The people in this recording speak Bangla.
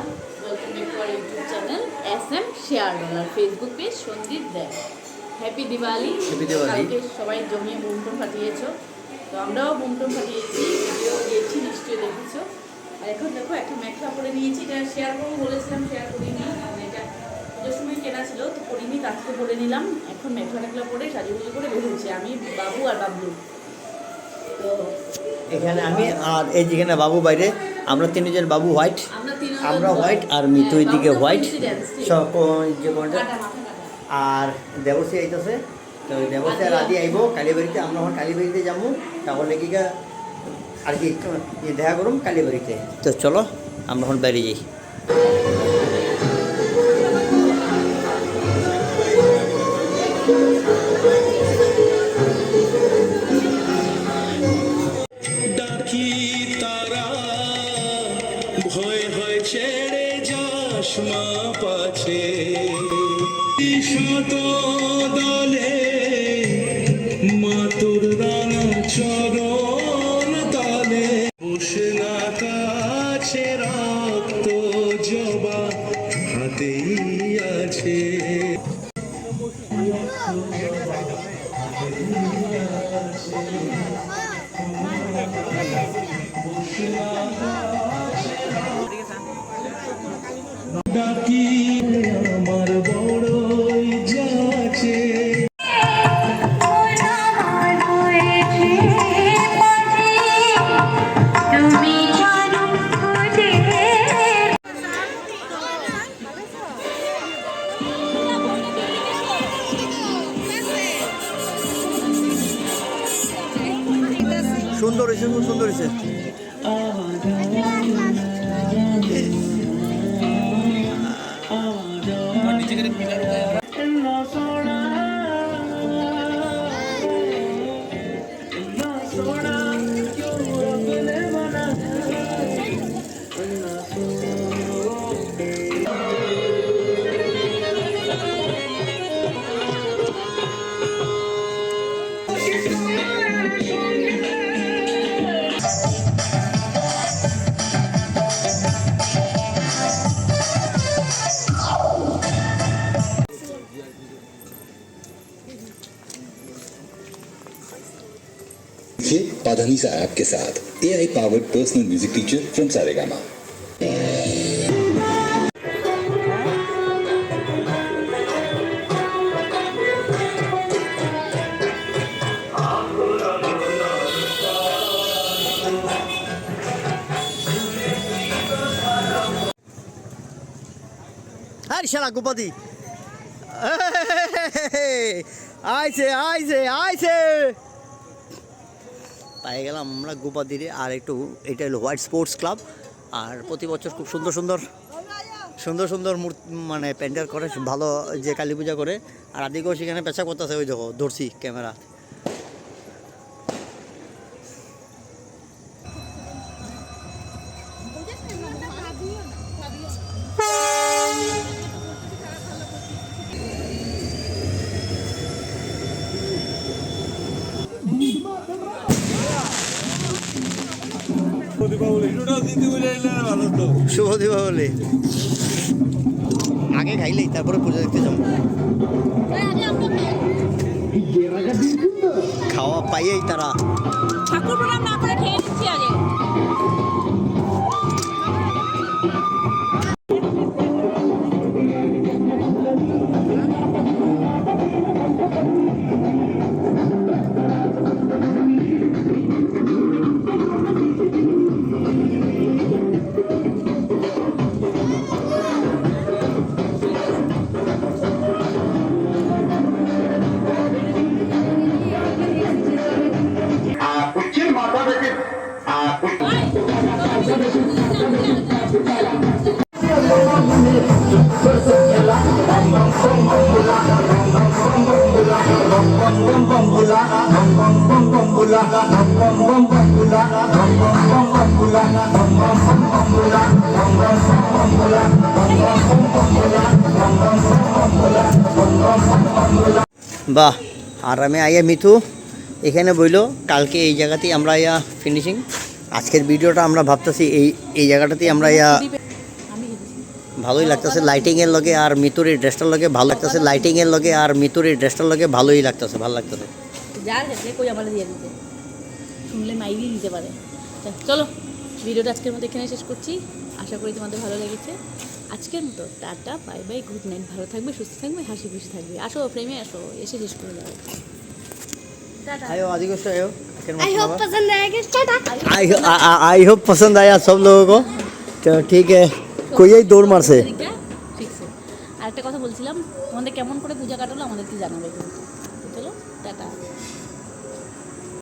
Welcome back to our YouTube channel SM share dollar Facebook page Sandip দেয়। হ্যাপি দিওয়ালি। কালকে সবাই জমিয়ে বুমটুম ফাটিয়েছো, তো আমরাও বুমটুম ফাটিয়েছি, ভিডিও দিয়েছি, নিশ্চয়ই দেখেছো। আর এখন দেখো একটা মেখলা পরে নিয়েছি, এটা শেয়ার করবো বলেছিলাম, শেয়ার করিনি, এটা পুজোর সময় কেনা ছিল তো করিনি, তাকে পরে নিলাম। এখন মেখলা টেখলা পরে সাজুগুজু করে বেরিয়েছি আমি, বাবু আর বাবলু। তো এখানে আমি আর এই যেখানে বাবু বাইরে, আমরা তিনজন, বাবু হোয়াইট, আমরা হোয়াইট আর মিতু দিকে হোয়াইট আর দেবশ্রী আইতেছে। তো দেবশ্রী আর আদি আইব কালীবাড়িতে, আমরা এখন কালীবাড়িতে যাবো, তাহলে কি আর কি দেখা করুম কালীবাড়িতে। তো চলো আমরা এখন বাইরে যাই। ভয় হয় ছেড়ে যাস মা পাছে, শত দলে মাতুর রাঙা চরণ তলে, বসে না কাছে রক্ত জবা হাতেই আছে। ডাকি আমার বড়ই যাচ্ছে, সুন্দর হয়েছে, খুব সুন্দর হয়েছে। पाधानीसा ऐप के साथ AI powered personal music teacher from Saregama. আরে শালা গোপাদি আইছে আইছে আইছে, পাই গেলাম আমরা গোপাদিরে। আর একটু এটা হলো হোয়াইট স্পোর্টস ক্লাব, আর প্রতি বছর খুব সুন্দর সুন্দর সুন্দর সুন্দর মানে পেন্টার করে, ভালো যে কালী পূজা করে। আর আদিকেও সেখানে পেশা করতেছে, ওই দেখো ধরছি ক্যামেরা। শুভ দীপাবলি। আগে খাইলেই তারপরে পুজো দেখতে যাবো, খাওয়া পাইয়েই তারা ঠাকুর প্রণাম না করে খেয়ে নিচ্ছি আগে। বাহ। আর আমি আইয়া মিথু এখানে বইলো, কালকে এই জায়গাতেই আমরা ইয়া ফিনিশিং। আজকের ভিডিওটা আমরা ভাবতেছি এই জায়গাটাতেই আমরা ইয়া ভালোই লাগতেছে লাইটিং এর লগে আর মিতুরির ড্রেসটার লগে ভালো লাগতেছে লাইটিং এর লগে আর মিতুরির ড্রেসটার লগে ভালোই লাগতেছে ভালো লাগতেছে যার ক্ষেত্রে কই আমার দিয়ে দিতে শুনলে মাইরি দিতে পারে। চলো ভিডিওটা আজকের মতো এখানে শেষ করছি, আশা করি তোমাদের ভালো লেগেছে। আজকের মতো tata bye bye good night, ভালো থাকবে সুস্থ থাকবে হাসি খুশি থাকবে। আসো ফ্রেমে আসো, এসে শেষ করে যাও। आयो आदिगोश आयो आई होप पसंद आएगा टाटा। आई होप पसंद आया सब लोगों को। तो ठीक है कोई ही दौड़ मार से ঠিক আছে। আরেকটা কথা বলছিলাম, তোমাদের কেমন করে পূজা কাটালো আমাদেরকে জানাবে কিন্তু।